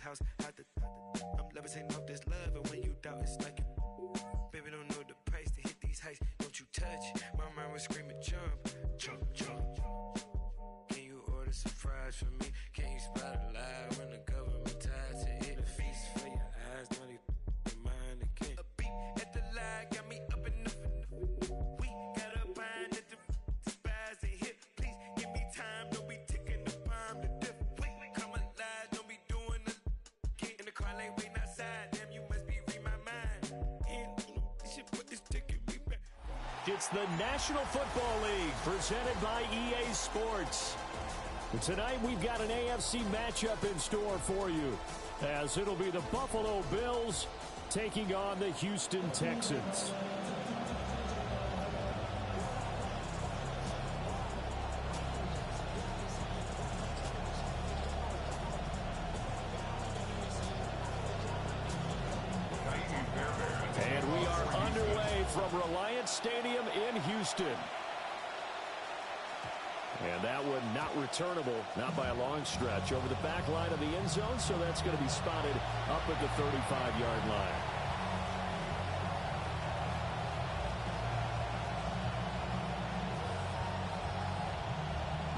house. I'm levitating off this love, and when you doubt, it's like it. Baby, don't know the price to hit these heights. Don't you touch. My mind was screaming, jump, jump, jump. Can you order some fries for me? Can you spot a lie when the government ties to it? A feast for your eyes, don't even mind again. A beat at the lie got me up in the we got a bind at the spies and hit. Please give me time, don't be ticking the bomb to diff. Wait, come alive, don't be doing the get in the car lane waiting outside. Damn, you must be reading my mind. And this shit put this ticket me back. It's the National Football League presented by EA Sports. Tonight we've got an AFC matchup in store for you, as it'll be the Buffalo Bills taking on the Houston Texans. And we are underway from Reliance Stadium in Houston. And that one not returnable, not by a long stretch, over the back line of the end zone, so that's going to be spotted up at the 35-yard line.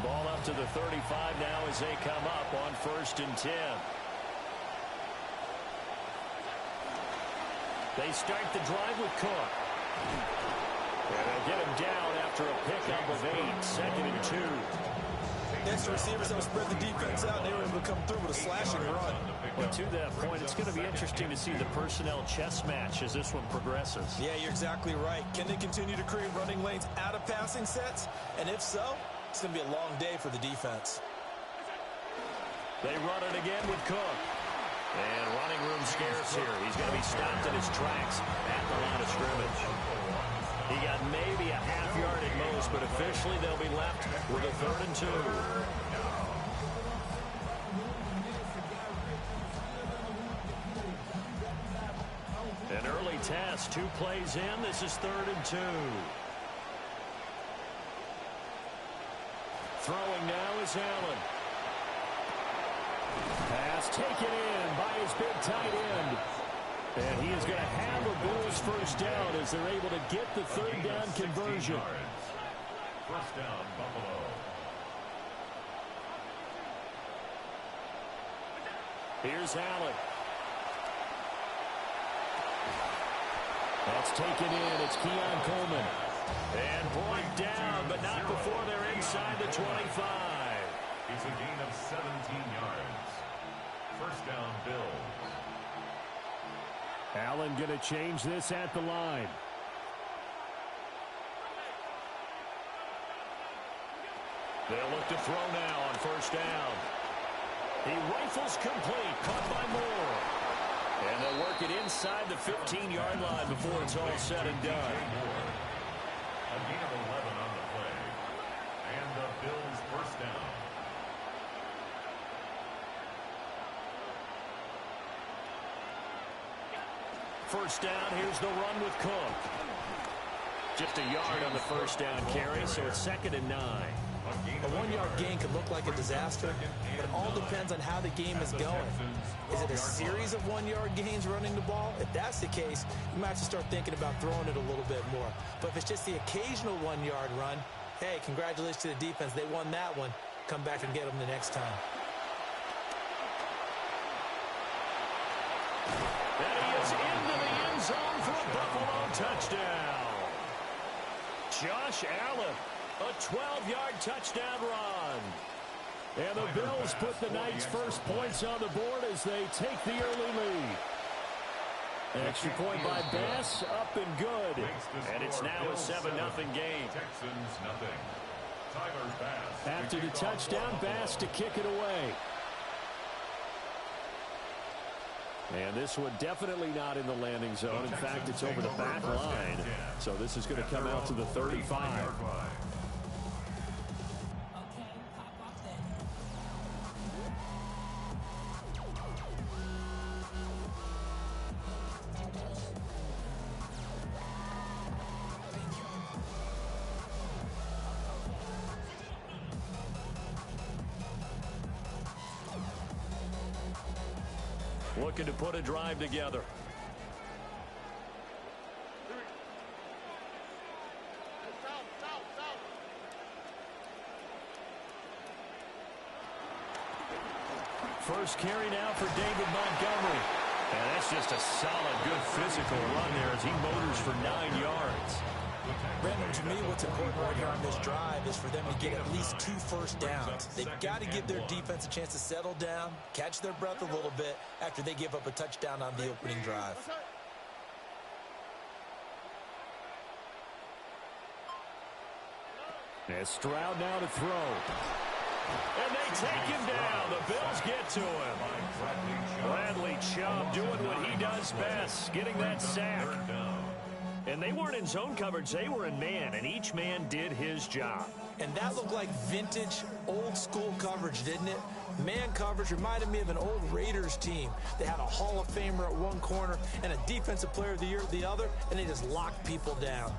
Ball up to the 35 now as they come up on 1st and 10. They start the drive with Cook. And they'll get him down after a pickup of 8, 2nd and 2. Next, receivers have spread the defense out, and they were able to come through with a slashing run. Well, to that point, it's going to be interesting to see the personnel chess match as this one progresses. Yeah, you're exactly right. Can they continue to create running lanes out of passing sets? And if so, it's going to be a long day for the defense. They run it again with Cook. And running room scarce here. He's going to be stopped in his tracks at the line of scrimmage. He got maybe a half yard at most, but officially they'll be left with a 3rd and 2. An early test, 2 plays in. This is 3rd and 2. Throwing now is Allen. Pass taken in by his big tight end. And he is going to have a Bills first down as they're able to get the 3rd down conversion. First down, Buffalo. Here's Allen. That's taken in. It's Keon Coleman. And brought down, but not before they're inside the 25. It's a gain of 17 yards. First down, Bills. Allen going to change this at the line. They'll look to throw now on 1st down. He rifles complete, caught by Moore. And they'll work it inside the 15-yard line before it's all said and done. A gain of 11 on the play. And the Bills first down. First down, here's the run with Cook. Just a yard on the first down carry, so it's 2nd and 9. A 1-yard gain could look like a disaster, but it all depends on how the game is going. Is it a series of 1-yard gains running the ball? If that's the case, you might have to start thinking about throwing it a little bit more. But if it's just the occasional 1-yard run, hey, congratulations to the defense. They won that one. Come back and get them the next time. And he is into the end zone for a Buffalo touchdown. Josh Allen, a 12-yard touchdown run. And the Bills put the Knights' first points on the board as they take the early lead. Extra point by Bass, up and good. And it's now a 7-0 game. Texans nothing. Tyler Bass. After the touchdown, Bass to kick it away. And this one definitely not in the landing zone. In fact, it's over the back line. So this is going to come out to the 35. looking to put a drive together. First carry now for David Montgomery. And that's just a solid, good physical run there as he motors for 9 yards. Brandon, to me, what's important right here on this drive is for them to get at least 2 first downs. They've got to give their defense a chance to settle down, catch their breath a little bit after they give up a touchdown on the opening drive. And Stroud now to throw. And they take him down. The Bills get to him. Bradley Chubb doing what he does best, getting that sack. And they weren't in zone coverage. They were in man, and each man did his job. And that looked like vintage, old-school coverage, didn't it? Man coverage reminded me of an old Raiders team. They had a Hall of Famer at one corner and a Defensive Player of the Year at the other, and they just locked people down.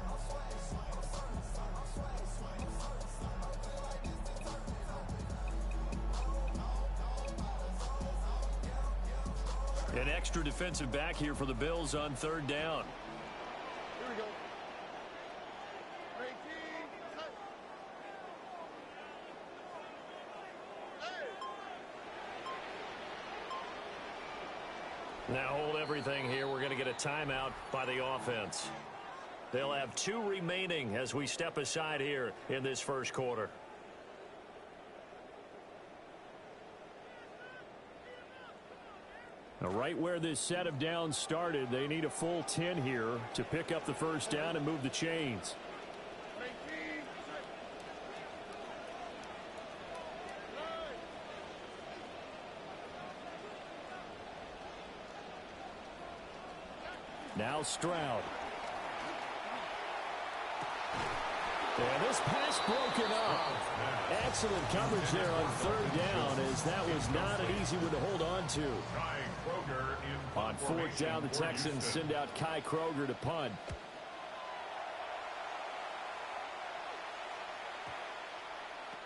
An extra defensive back here for the Bills on third down. Here we go. Now hold everything here. We're going to get a timeout by the offense. They'll have 2 remaining as we step aside here in this first quarter. Now, right where this set of downs started, they need a full 10 here to pick up the first down and move the chains. Now Stroud. And this pass broken up. Excellent coverage there on third down, as that was not an easy one to hold on to. On fourth down, the Texans send out Kai Kroger to punt.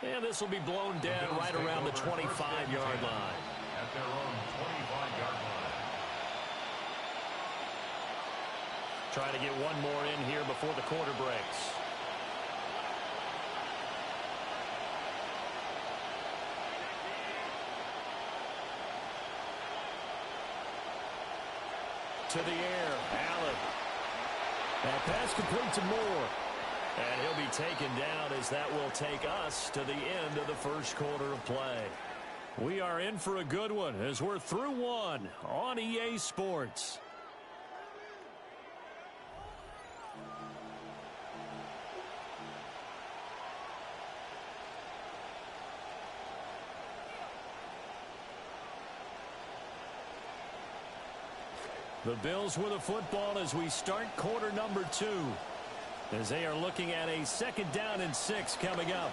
And this will be blown down right around the 25-yard line. At their own 25-yard line. Trying to get one more in here before the quarter breaks. To the air, Allen. That pass complete to Moore. And he'll be taken down as that will take us to the end of the first quarter of play. We are in for a good one as we're through one on EA Sports. The Bills with the football as we start quarter number 2. As they are looking at a second down and 6 coming up.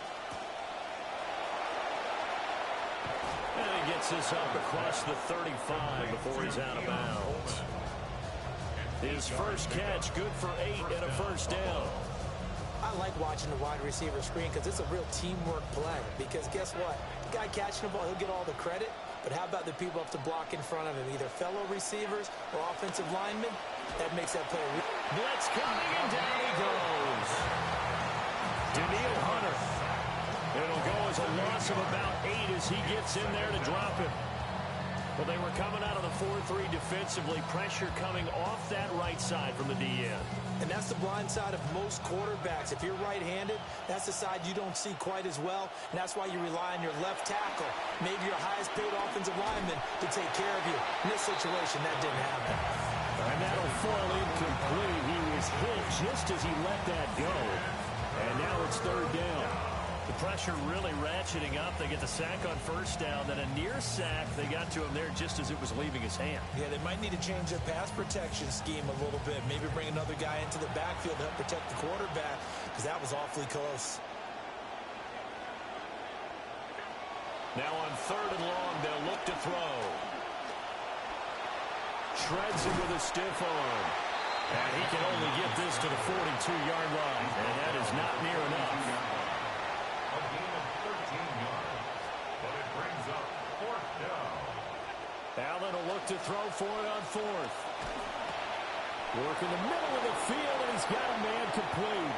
And he gets this up across the 35 before he's out of bounds. His first catch good for 8 and a first down. I like watching the wide receiver screen because it's a real teamwork play. Because guess what? The guy catching the ball, he'll get all the credit. But how about the people up to block in front of him, either fellow receivers or offensive linemen? That makes that play. Blitz coming, and down he goes. Danielle Hunter. It'll go as a loss of about 8 as he gets in there to drop him. Well, they were coming out of the 4-3 defensively. Pressure coming off that right side from the DN. And that's the blind side of most quarterbacks. If you're right-handed, that's the side you don't see quite as well. And that's why you rely on your left tackle, maybe your highest-paid offensive lineman, to take care of you. In this situation, that didn't happen. And that'll fall incomplete. He was hit just as he let that go. And now it's third down. The pressure really ratcheting up. They get the sack on first down. Then a near sack. They got to him there just as it was leaving his hand. Yeah, they might need to change their pass protection scheme a little bit. Maybe bring another guy into the backfield to help protect the quarterback, because that was awfully close. Now on third and long, they'll look to throw. Shreds him with a stiff arm. And he can only get this to the 42-yard line. And that is not near enough. A gain of 13 yards, but it brings up fourth down. Allen will look to throw for it on fourth. Work in the middle of the field, and he's got a man complete.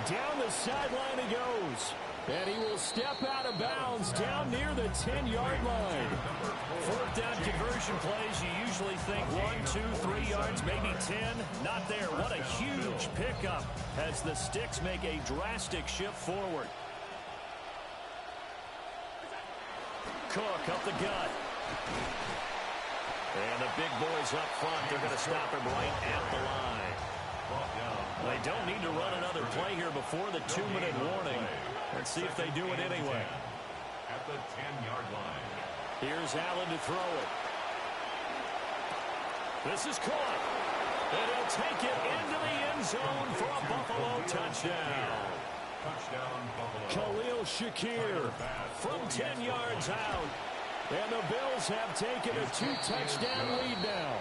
Down the sideline he goes. And he will step out of bounds down near the 10-yard line. Fourth down conversion plays, you usually think 1, 2, 3 yards, maybe 10. Not there. What a huge pickup as the Sticks make a drastic shift forward. Cook up the gut. And the big boys up front, they're going to stop him right at the line. They don't need to run another play here before the 2-minute warning. Let's see if they do it anyway. At the 10-yard line. Here's Allen to throw it. This is caught. And he'll take it into the end zone for a Buffalo touchdown. Touchdown, Buffalo. Khalil Shakir from 10 yards out. And the Bills have taken a 2-touchdown lead now.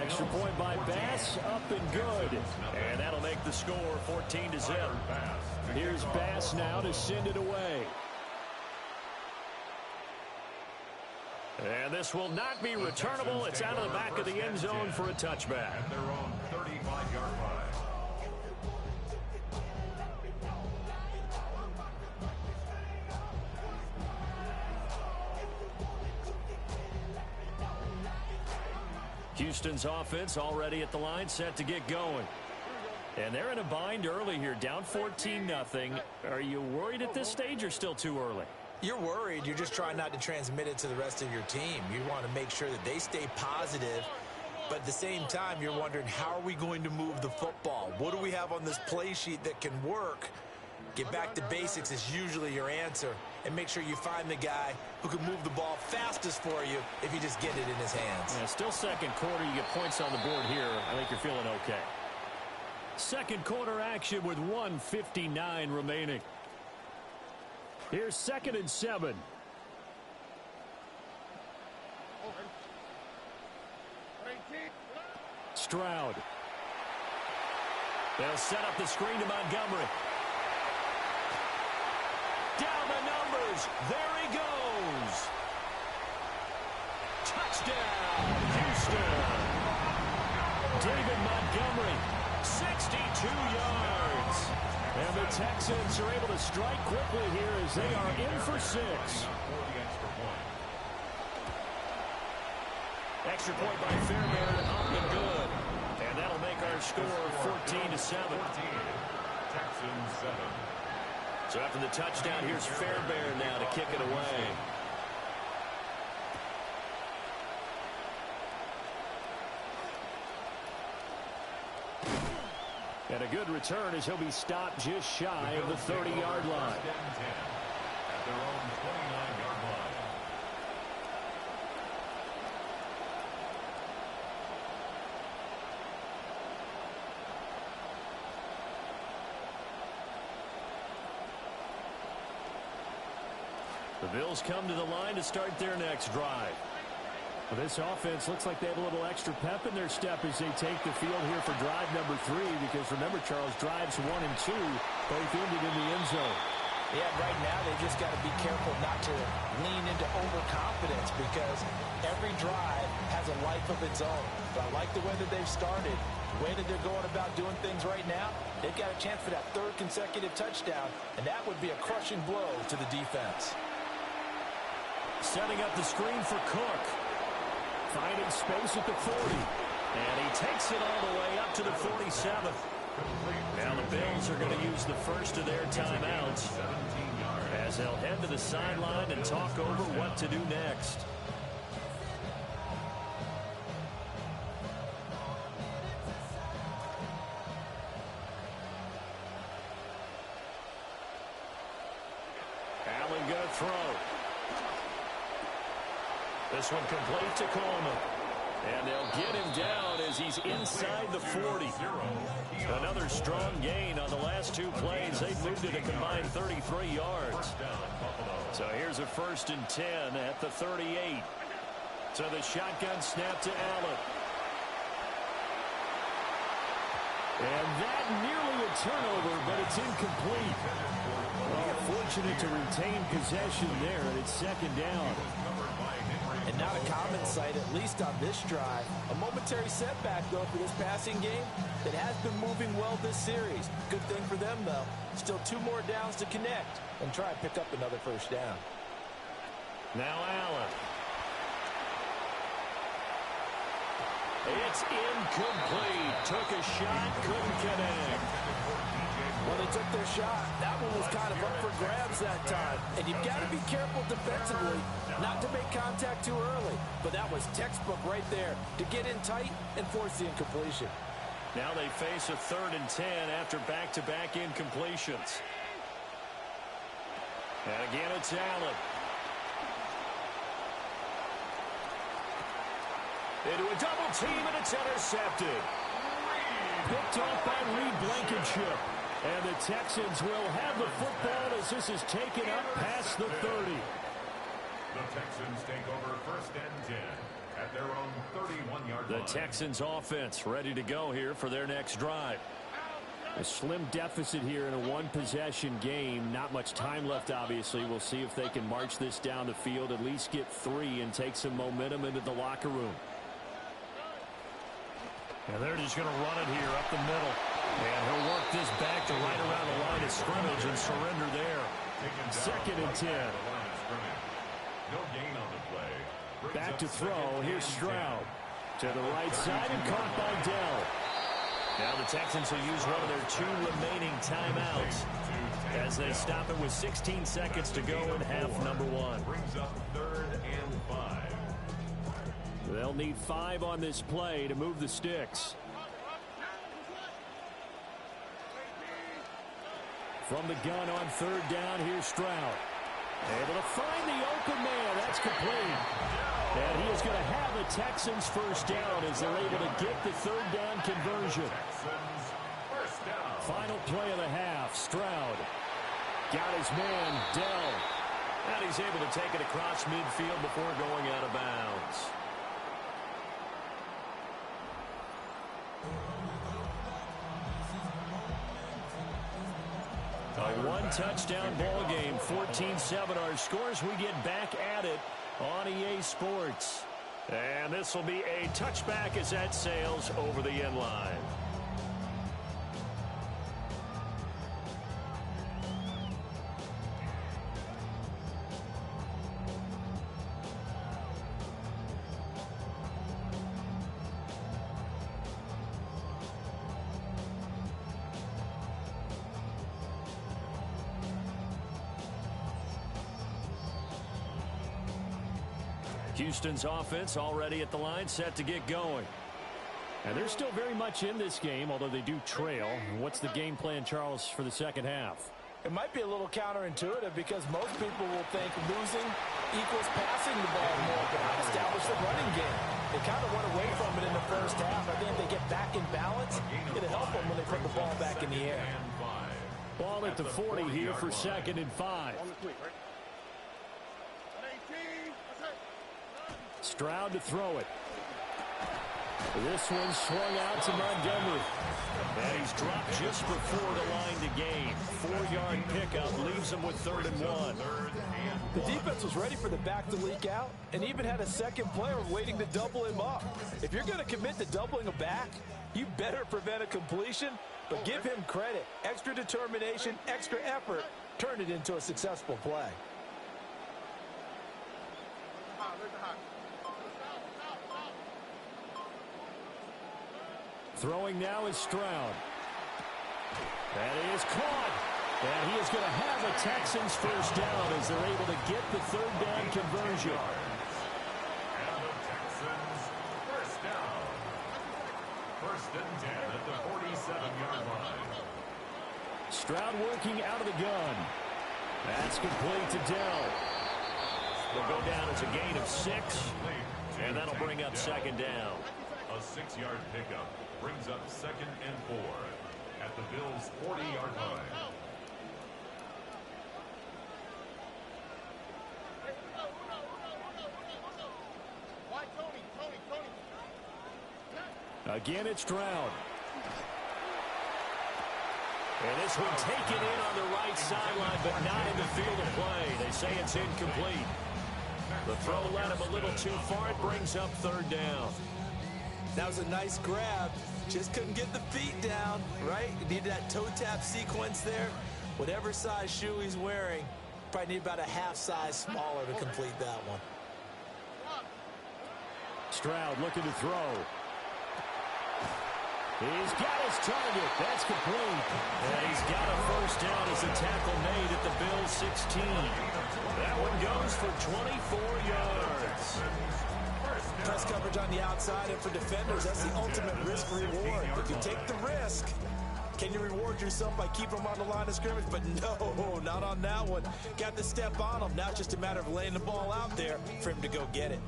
Extra point by Bass, up and good. And that'll make the score 14-0. Here's Bass now to send it away. And this will not be returnable. It's out of the back of the end zone for a touchback. At their own 35-yard line. Houston's offense already at the line, set to get going. And they're in a bind early here, down 14-0. Are you worried at this stage or still too early? You're worried. You're just trying not to transmit it to the rest of your team. You want to make sure that they stay positive. But at the same time, you're wondering, how are we going to move the football? What do we have on this play sheet that can work? Get back to basics is usually your answer. And make sure you find the guy who can move the ball fastest for you if you just get it in his hands. Yeah, still second quarter. You get points on the board here. I think you're feeling okay. Second quarter action with 1:59 remaining. Here's 2nd and 7. Stroud. They'll set up the screen to Montgomery. Down the numbers. There he goes. Touchdown, Houston. David Montgomery, 62 yards. And the Texans are able to strike quickly here as they are in for 6. Extra point by Fairbairn, up and good. And that'll make our score 14-7. Texans 7. So after the touchdown, here's Fairbairn now to kick it away. And a good return as he'll be stopped just shy of the 30-yard line. At their own 29-yard line. The Bills come to the line to start their next drive. Well, this offense looks like they have a little extra pep in their step as they take the field here for drive number 3, because remember, Charles, drives 1 and 2 both ended in the end zone. Yeah, right now they just got to be careful not to lean into overconfidence, because every drive has a life of its own. But I like the way that they've started, the way that they're going about doing things right now. They've got a chance for that 3rd consecutive touchdown, and that would be a crushing blow to the defense. Setting up the screen for Cook. Finding space at the 40. And he takes it all the way up to the 47. Now the Bills are going to use the first of their timeouts as they'll head to the sideline and talk over what to do next. Allen going to throw. This one complete to Coleman. And they'll get him down as he's inside the 40. Another strong gain on the last 2 plays. They've moved it a combined 33 yards. So here's a 1st and 10 at the 38. So the shotgun snap to Allen. And that nearly a turnover, but it's incomplete. Well, fortunate to retain possession there, and it's 2nd down. And not a common sight, at least on this drive. A momentary setback, though, for this passing game that has been moving well this series. Good thing for them, though. Still 2 more downs to connect and try and pick up another first down. Now Allen. It's incomplete. Took a shot, couldn't connect. Well, they took their shot. That one was kind of up for grabs that time. And you've got to be careful defensively not to make contact too early. But that was textbook right there to get in tight and force the incompletion. Now they face a 3rd and 10 after back-to-back incompletions. And again, it's Allen. Into a double team, and it's intercepted. Picked off by Reed Blankenship. And the Texans will have the football as this is taken up past the 30. The Texans take over 1st and 10 at their own 31-yard line. The Texans offense ready to go here for their next drive. A slim deficit here in a 1-possession game. Not much time left, obviously. We'll see if they can march this down the field, at least get 3 and take some momentum into the locker room. And they're just going to run it here up the middle. And he'll work this back to right around the line of scrimmage and surrender there. 2nd and 10. No gain on the play. Back to throw. Here's Stroud. To the right side and caught by Dell. Now the Texans will use one of their 2 remaining timeouts as they stop it with 16 seconds to go in half number 1. Brings up 3rd and 5. They'll need 5 on this play to move the sticks. From the gun on 3rd down, here's Stroud. Able to find the open man. That's complete. And he is going to have the Texans first down as they're able to get the 3rd down conversion. Final play of the half. Stroud got his man, Dell. And he's able to take it across midfield before going out of bounds. A 1-touchdown ball game, 14-7 our scores. We get back at it on EA Sports. And this will be a touchback as that sails over the end line. Houston's offense already at the line, set to get going. And they're still very much in this game, although they do trail. What's the game plan, Charles, for the second half? It might be a little counterintuitive because most people will think losing equals passing the ball more, but not establish the running game. They kind of went away from it in the first half. I think they get back in balance. It'll help them when they put the ball back in the air. Ball at the 40 here for 2nd and 5. Stroud to throw it. This one swung out to Montgomery. And he's dropped just before the line to gain. 4-yard pickup leaves him with 3rd and 1. The defense was ready for the back to leak out and even had a second player waiting to double him up. If you're going to commit to doubling a back, you better prevent a completion, but give him credit. Extra determination, extra effort, turn it into a successful play. Throwing now is Stroud. And he is caught. And he is going to have a Texans first down as they're able to get the 3rd down conversion. And the Texans first down. 1st and 10 at the 47-yard line. Stroud working out of the gun. That's complete to Dell. Will go down as a gain of 6. And that'll bring up 2nd down. A 6-yard pickup brings up 2nd and 4 at the Bills' 40-yard line. Again, it's Stroud. And this one taken in on the right sideline, but not in the field of play. They say it's incomplete. The throw led him a little too far. It brings up third down. That was a nice grab. Just couldn't get the feet down, right? You need that toe tap sequence there. Whatever size shoe he's wearing, probably need about a half size smaller to complete that one. Stroud looking to throw. He's got his target. That's complete. And he's got a first down as a tackle made at the Bills' 16. That one goes for 24 yards. Press coverage on the outside, and for defenders, that's the ultimate risk-reward. If you take the risk, can you reward yourself by keeping them on the line of scrimmage? But no, not on that one. Got the step on him. Now it's just a matter of laying the ball out there for him to go get it.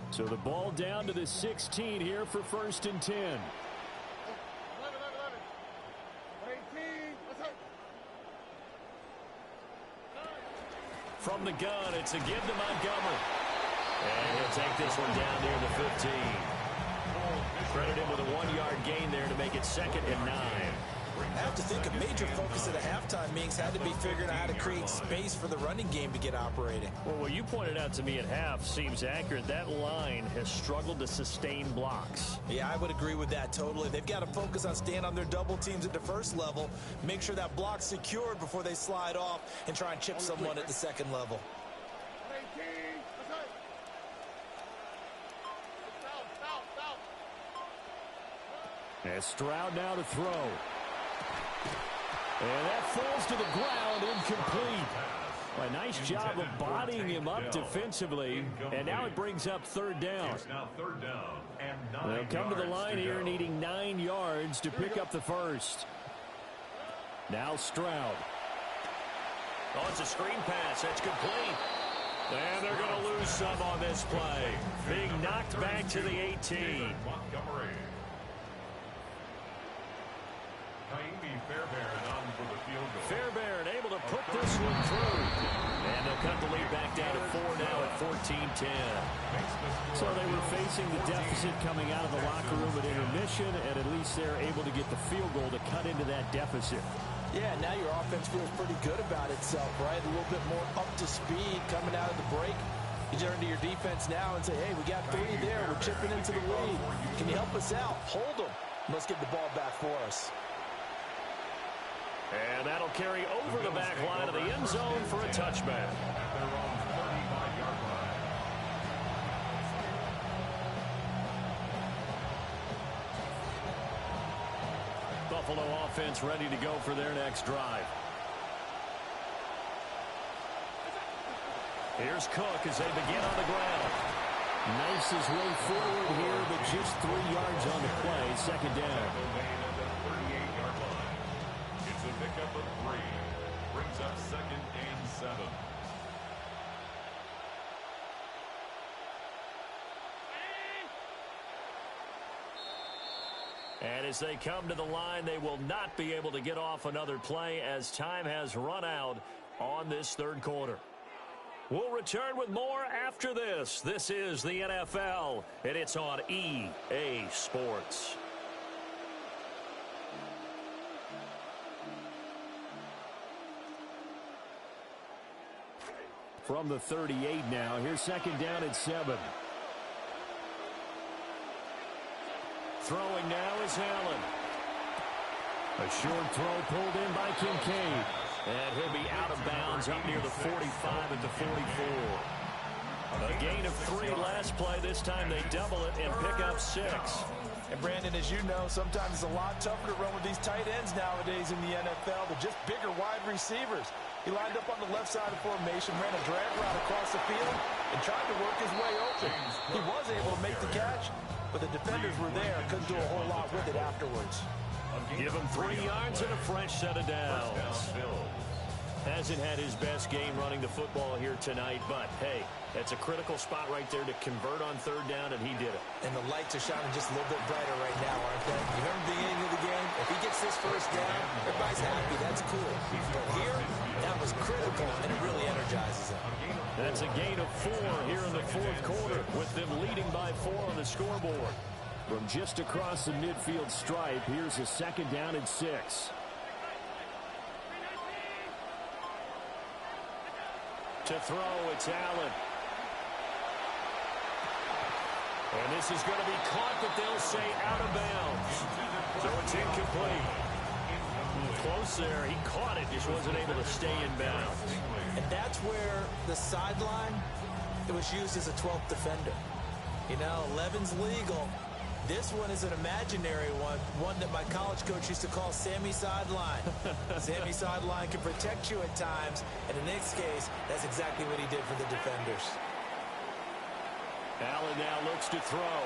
So the ball down to the 16 here for 1st and 10. 11, 18, let's go. From the gun, it's a give to Montgomery. And he'll take this one down near the 15. Credit him with a 1-yard gain there to make it 2nd and 9. I have to think a major focus at a halftime meetings had to be figuring out how to create space for the running game to get operating. Well, what you pointed out to me at half seems accurate. That line has struggled to sustain blocks. Yeah, I would agree with that totally. They've got to focus on staying on their double teams at the first level, make sure that block's secured before they slide off and try and chip someone at the second level. 18, let's go. And Stroud now to throw. And that falls to the ground, incomplete. A nice job of bodying him up defensively, and now it brings up 3rd down. Now 3rd down and 9 They'll come to the line here go. needing 9 yards to pick up the first. Now Stroud. Oh, it's a screen pass. That's complete. And they're going to lose some on this play. Being knocked back to the 18. Montgomery. Kaimi Fairbairn on for the field goal. Fairbairn able to put this one through. And they'll cut the lead back down to 4 now at 14-10. So they were facing the deficit coming out of the locker room at intermission, and at least they're able to get the field goal to cut into that deficit. Yeah, now your offense feels pretty good about itself, right? A little bit more up to speed coming out of the break. You turn to your defense now and say, hey, we got 3 there. We're chipping into the lead. Can you help us out? Hold them. Let's get the ball back for us. And that'll carry over the back line of the end zone for a touchback. Buffalo offense ready to go for their next drive. Here's Cook as they begin on the ground. Nice his way forward here, but just 3 yards on the play. 2nd down. It's a pickup of 3. Brings up 2nd and 7. And as they come to the line, they will not be able to get off another play as time has run out on this 3rd quarter. We'll return with more after this. This is the NFL, and it's on EA Sports. From the 38 now, here's 2nd down and 7. Throwing now is Allen. A short throw pulled in by Kincaid. And he'll be out of bounds up near the 45 at the 44. A gain of 3 last play. This time they double it and pick up 6. And Brandon, as you know, sometimes it's a lot tougher to run with these tight ends nowadays in the NFL. They're just bigger wide receivers. He lined up on the left side of formation, ran a drag route across the field, and tried to work his way open. He was able to make the catch, but the defenders were there. Couldn't do a whole lot with it afterwards. Give him 3 yards and a fresh set of downs. Hasn't had his best game running the football here tonight, but hey, that's a critical spot right there to convert on 3rd down, and he did it. And the lights are shining just a little bit brighter right now, aren't they? You remember the beginning of the game? If he gets this first down, everybody's happy. That's cool. But here, that was critical, and it really energizes him. That's a gain of 4 here in the 4th quarter, with them leading by 4 on the scoreboard. From just across the midfield stripe, here's a 2nd down and 6. To throw, it's Allen. And this is going to be caught, but they'll say out of bounds. So it's incomplete. Close there. He caught it, just wasn't able to stay in bounds. And that's where the sideline, it was used as a 12th defender. You know, 11's legal. This one is an imaginary one that my college coach used to call Sammy Sideline. Sammy Sideline can protect you at times, and in this case, that's exactly what he did for the defenders. Allen now looks to throw.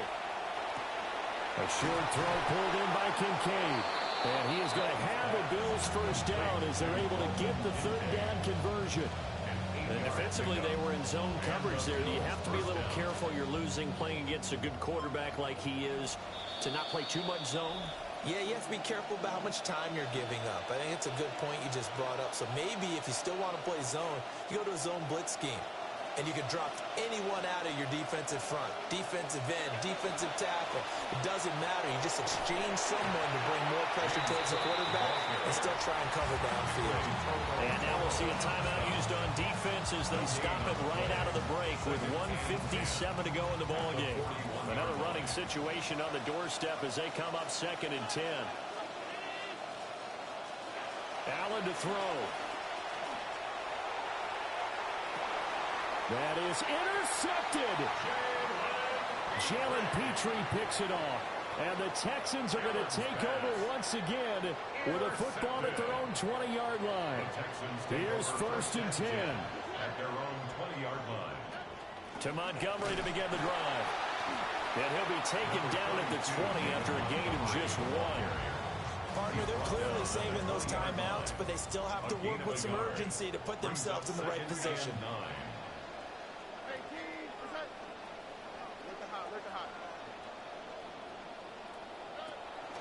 A short throw pulled in by Kincaid. And he is going to have a Bills first down as they're able to get the third down conversion. And defensively, they were in zone coverage there. Do you have to be a little careful? You're losing, playing against a good quarterback like he is, to not play too much zone? Yeah, you have to be careful about how much time you're giving up. I think it's a good point you just brought up. So maybe if you still want to play zone, you go to a zone blitz scheme. And you can drop anyone out of your defensive front. Defensive end, defensive tackle. It doesn't matter. You just exchange someone to bring more pressure towards the quarterback and still try and cover downfield. And now we'll see a timeout used on defense as they stop it right out of the break with 1:57 to go in the ballgame. Another running situation on the doorstep as they come up 2nd and 10. Allen to throw. That is intercepted. Jalen Petrie picks it off. And the Texans are going to take over once again with a football at their own 20-yard line. Here's 1st and 10. At their own 20-yard line. To Montgomery to begin the drive. And he'll be taken down at the 20 after a gain of just 1. Partner, they're clearly saving those timeouts, but they still have to work with some urgency to put themselves in the right position.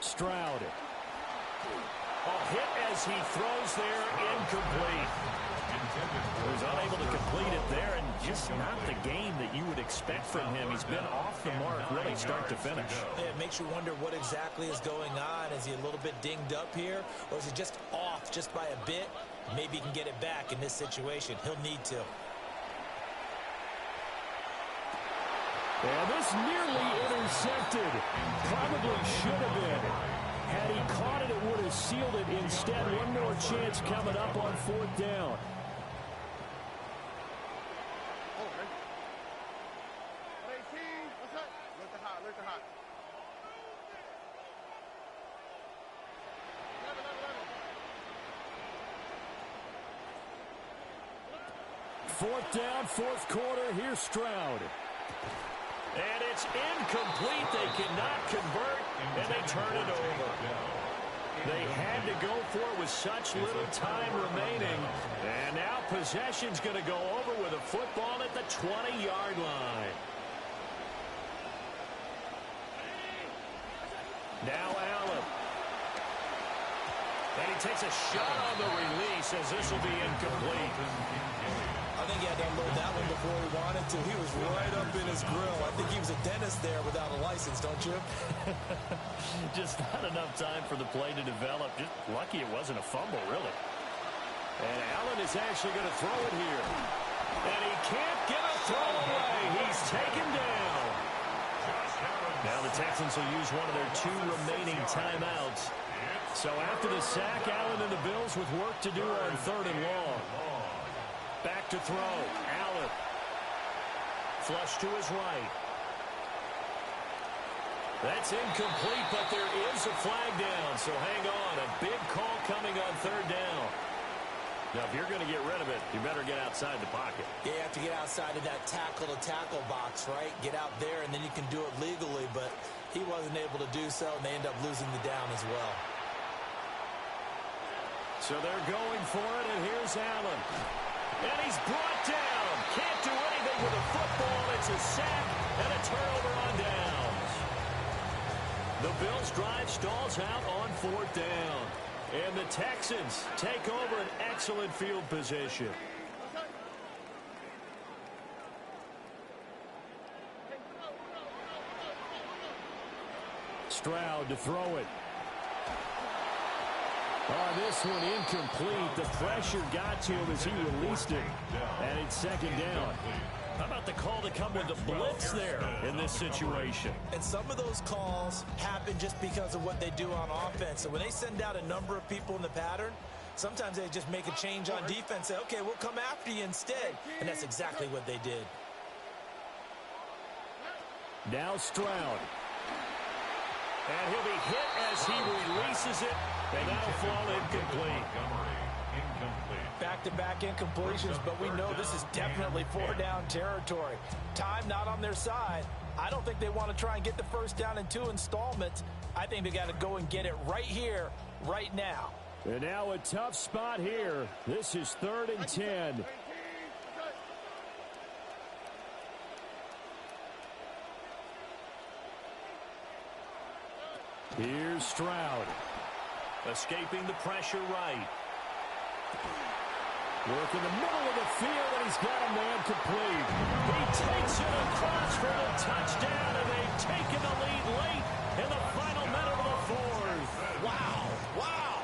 Stroud. A hit as he throws there, incomplete. He was unable to complete it there, and just not the game that you would expect from him. He's been off the mark really start to finish. Yeah, it makes you wonder what exactly is going on. Is he a little bit dinged up here, or is he just off just by a bit? Maybe he can get it back in this situation. He'll need to. And this nearly intercepted. Probably should have been. Had he caught it, it would have sealed it. Instead, one more chance coming up on 4th down. Fourth down, 4th quarter. Here's Stroud. And it's incomplete. They cannot convert, and they turn it over. They had to go for it with such little time remaining. And now possession's going to go over with a football at the 20-yard line. Now Allen. And he takes a shot on the release as this will be incomplete. I think he had to unload that one before he wanted to. He was right up in his grill. I think he was a dentist there without a license, don't you? Just not enough time for the play to develop. Just lucky it wasn't a fumble, really. And Allen is actually going to throw it here. And he can't get a throw away. He's taken down. Now the Texans will use one of their 2 remaining timeouts. So after the sack, Allen and the Bills with work to do on 3rd and long. Back to throw. Allen. Flush to his right. That's incomplete, but there is a flag down, so hang on. A big call coming on 3rd down. Now, if you're going to get rid of it, you better get outside the pocket. Yeah, you have to get outside of that tackle-to-tackle box, right? Get out there, and then you can do it legally, but he wasn't able to do so, and they end up losing the down as well. So they're going for it, and here's Allen. And he's brought down. Can't do anything with a football. It's a sack and a turnover on downs. The Bills' drive stalls out on 4th down. And the Texans take over an excellent field position. Stroud to throw it. Oh, this one incomplete. The pressure got to him as he released it. And it's second down. How about the call to come with the blitz there in this situation? And some of those calls happen just because of what they do on offense. So when they send out a number of people in the pattern, sometimes they just make a change on defense, say, okay, we'll come after you instead. And that's exactly what they did. Now Stroud. And he'll be hit as he releases it. And that'll fall incomplete. Back-to-back incompletions, but we know this is definitely four-down territory. Time not on their side. I don't think they want to try and get the first down in 2 installments. I think they got to go and get it right here, right now. And now a tough spot here. This is 3rd and 10. Here's Stroud. Escaping the pressure right. Work in the middle of the field, and he's got a man complete. He takes it across for the touchdown, and they've taken the lead late in the final minute of the 4th. Wow, wow.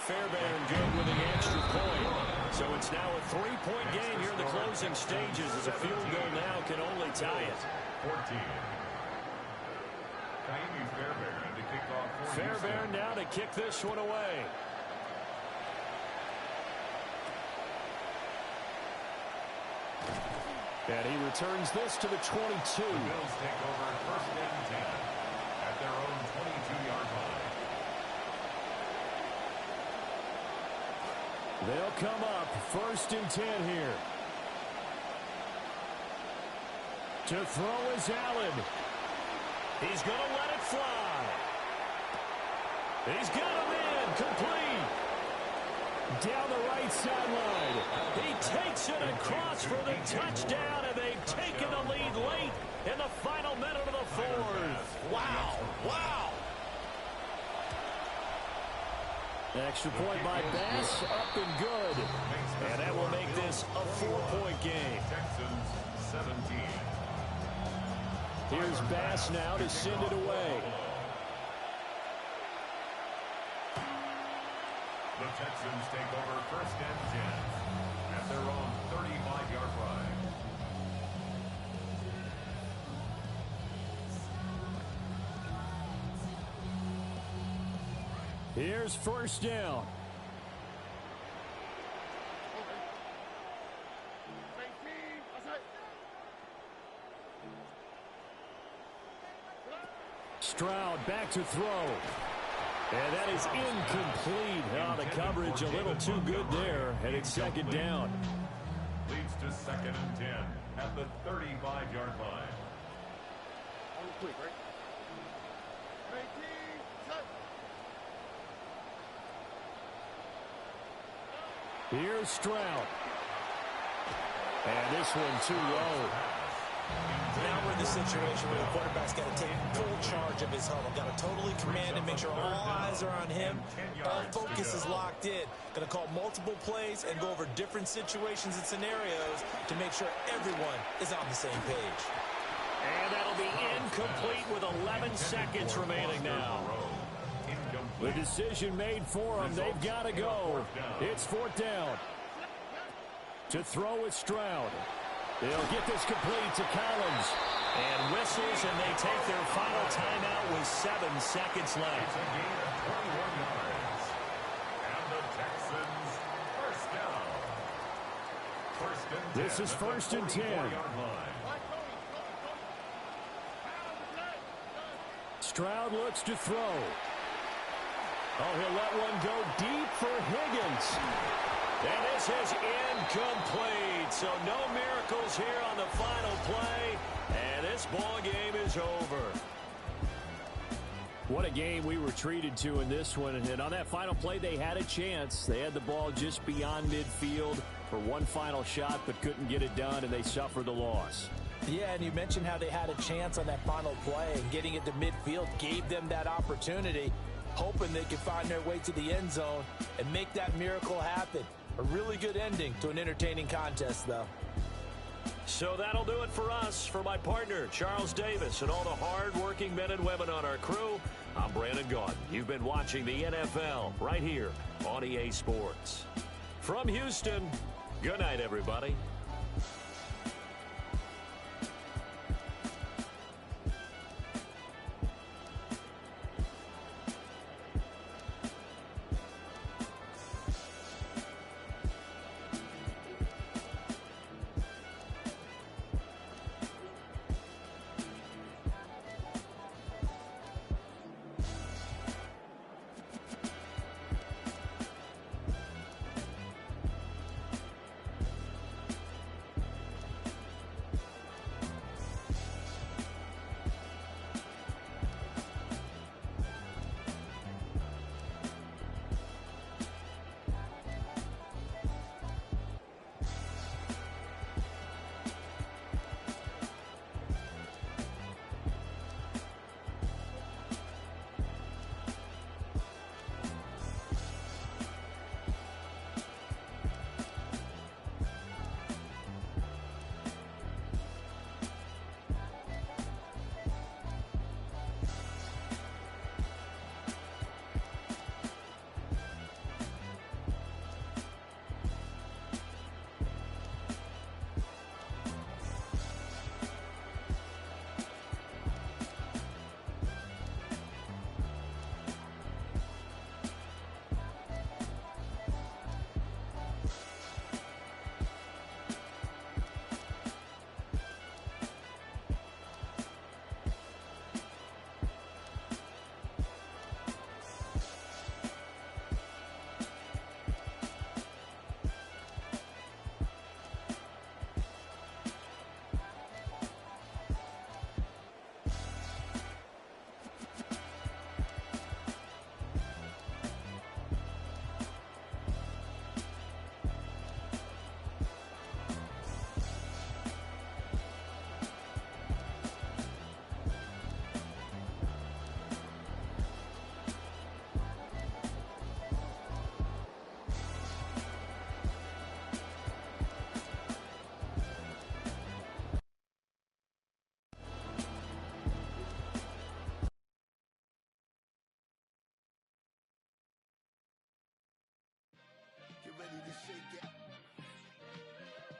Fairbairn good with an extra point. So it's now a 3-point game here in the closing stages as a field goal now can only tie it. 14. Fairbairn to kick off. Fairbairn now to kick this one away. And he returns this to the 22. The Bills take over 1st and 10 at their own 22-yard line. They'll come up 1st and 10 here. To throw is Allen. He's going to let it fly. He's got him in. Complete. Down the right sideline. He takes it across for the touchdown, and they've taken the lead late in the final minute of the 4th. Wow, wow. Extra point by Bass, up and good. And that will make this a 4-point game. Texans 17. Here's Bass now to send it away. The Texans take over 1st and 10 at their own 35-yard line. Here's 1st down. Stroud back to throw. And that is incomplete. Oh, the coverage a little too good there. And it's 2nd down. Leads to 2nd and 10 at the 35-yard line. Here's Stroud. And this one too low. Now we're in the situation where the quarterback's got to take full charge of his huddle. Got to totally command and make sure all eyes are on him. All focus is locked in. Going to call multiple plays and go over different situations and scenarios to make sure everyone is on the same page. And that'll be incomplete with 11 seconds remaining now. The decision made for them. They've got to go. It's 4th down. To throw is Stroud. They'll get this complete to Collins. And whistles, and they take their final timeout with 7 seconds left. It's a gain of 21 yards. And the Texans 1st down. 1st and 10. This is 1st and 10. Stroud looks to throw. Oh, he'll let one go deep for Higgins. And this is incomplete. So no miracles here on the final play. And this ball game is over. What a game we were treated to in this one. And on that final play, they had a chance. They had the ball just beyond midfield for one final shot, but couldn't get it done, and they suffered the loss. Yeah, and you mentioned how they had a chance on that final play, and getting it to midfield gave them that opportunity, hoping they could find their way to the end zone and make that miracle happen. A really good ending to an entertaining contest, though. So that'll do it for us. For my partner, Charles Davis, and all the hard-working men and women on our crew, I'm Brandon Gaudin. You've been watching the NFL right here on EA Sports. From Houston, good night, everybody.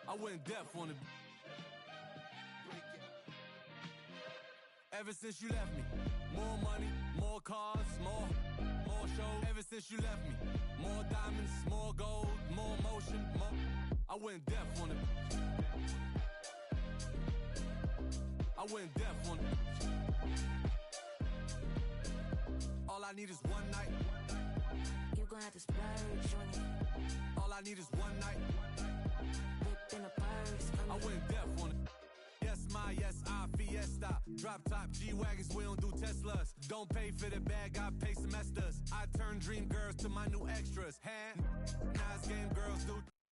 I went deaf on it. Ever since you left me, more money, more cars, more shows. Ever since you left me, more diamonds, more gold, more motion, more. I went deaf on it. I went deaf on it. All I need is one night. You gon' have to splurge on it. All I need is one night. Whip in a purse. I went deaf on it. Yes, my, yes, I, Fiesta. Drop top G-Wagons, we don't do Teslas. Don't pay for the bag, I pay semesters. I turn dream girls to my new extras. Nice game girls do.